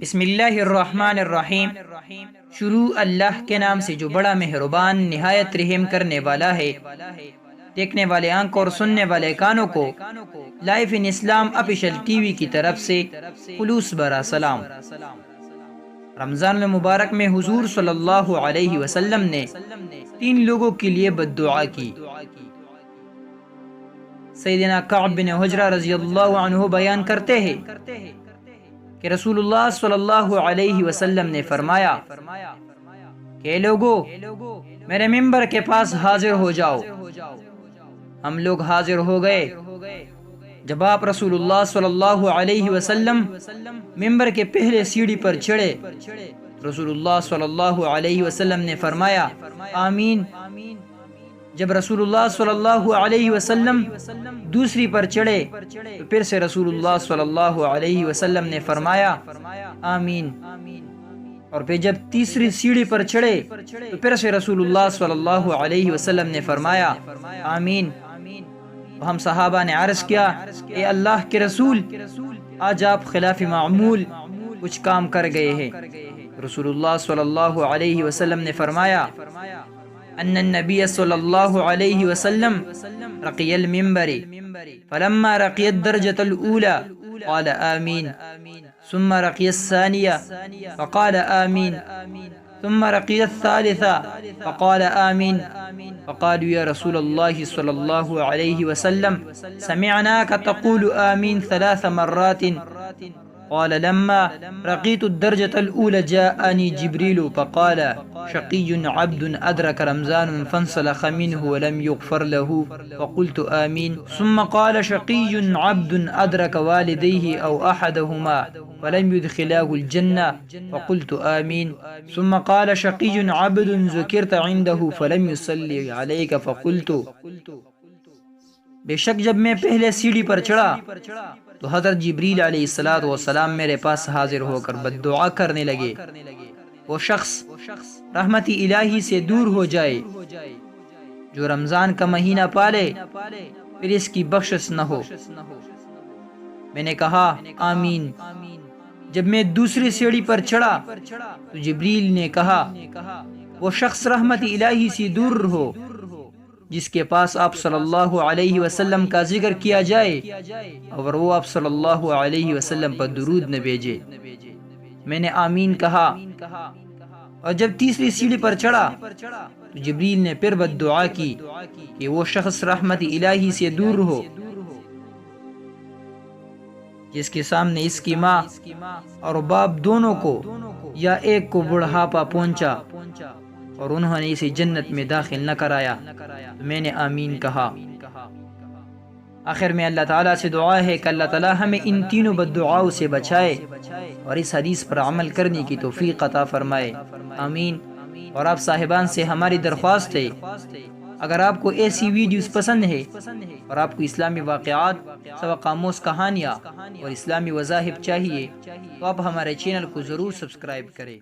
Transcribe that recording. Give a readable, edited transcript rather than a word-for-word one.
بسم اللہ الرحمن الرحیم۔ شروع اللہ کے نام سے جو بڑا مہربان نہایت رحم کرنے والا ہے۔ دیکھنے والے آنکھ اور سننے والے کانوں کو لائف ان اسلام آفیشیل ٹی وی کی طرف سے خلوص برا سلام۔ رمضان المبارک میں حضور صلی اللہ علیہ وسلم نے 3 لوگوں کے لیے بد دعا کی۔ سیدنا کعب بن عجرہ رضی اللہ عنہ بیان کرتے ہیں کہ رسول اللہ صلی اللہ علیہ وسلم نے فرمایا کہ لوگو میرے ممبر کے پاس حاضر ہو جاؤ۔ ہم لوگ حاضر ہو گئے۔ جب آپ رسول اللہ صلی اللہ علیہ وسلم ممبر کے پہلے سیڑھی پر چڑھے، رسول اللہ صلی اللہ علیہ وسلم نے فرمایا آمین۔ جب رسول اللہ صلی اللہ علیہ وسلم دوسری پر چڑھے تو پھر سے رسول اللہ صلی اللہ علیہ وسلم نے فرمایا آمین، اور پھر جب تیسری سیڑھی پر چڑھے تو پھر سے رسول اللہ صلی اللہ علیہ وسلم نے فرمایا آمین۔ ہم صحابہ نے عرض کیا اے اللہ کے رسول، آج آپ خلاف معمول کچھ کام کر گئے ہیں۔ رسول اللہ صلی اللہ علیہ وسلم نے فرمایا ان النبی صلی اللہ علیہ وسلم رقی المنبر فلما رقی الدرجة الأولى قال آمین، ثم رقی الثانية فقال آمین، ثم رقی الثالثة فقال آمین، فقالوا یا رسول اللہ صلی اللہ علیہ وسلم سمعناك تقول آمین 3 مرات، قال لما رقيت الدرجة الأولى جاءني جبريل فقال شقي عبد أدرك رمضان فانسلخ منه ولم يغفر له فقلت آمين، ثم قال شقي عبد أدرك والديه أو أحدهما فلم يدخلاه الجنة فقلت آمين، ثم قال شقي عبد ذكرت عنده فلم يصلي عليك فقلت۔ بے شک جب میں پہلے سیڑھی پر چڑھا تو حضرت جبریل علیہ السلام میرے پاس حاضر ہو کر بد دعا کرنے لگے، وہ شخص رحمت الہی سے دور ہو جائے جو رمضان کا مہینہ پالے پھر اس کی بخشش نہ ہو۔ میں نے کہا آمین۔ جب میں دوسری سیڑھی پر چڑھا تو جبریل نے کہا وہ شخص رحمت الہی سے دور ہو جس کے پاس آپ صلی اللہ علیہ وسلم کا ذکر کیا جائے اور وہ آپ صلی اللہ علیہ وسلم پر درود نہ بھیجے۔ میں نے آمین کہا، اور جب تیسری سیڑھی پر چڑھا تو جبریل نے پھر بد دعا کی کہ وہ شخص رحمت الہی سے دور ہو جس کے سامنے اس کی ماں اور باپ دونوں کو یا ایک کو بڑھاپا پہنچا اور انہوں نے اسے جنت میں داخل نہ کرایا۔ میں نے آمین کہا۔ آخر میں اللہ تعالیٰ سے دعا ہے کہ اللہ تعالیٰ ہمیں ان تینوں بد دعاؤں سے بچائے اور اس حدیث پر عمل کرنے کی توفیق عطا فرمائے، آمین۔ اور آپ صاحبان سے ہماری درخواست ہے اگر آپ کو ایسی ویڈیوز پسند ہے اور آپ کو اسلامی واقعات، سبق آموز کہانیاں اور اسلامی مذاہب چاہیے تو آپ ہمارے چینل کو ضرور سبسکرائب کریں۔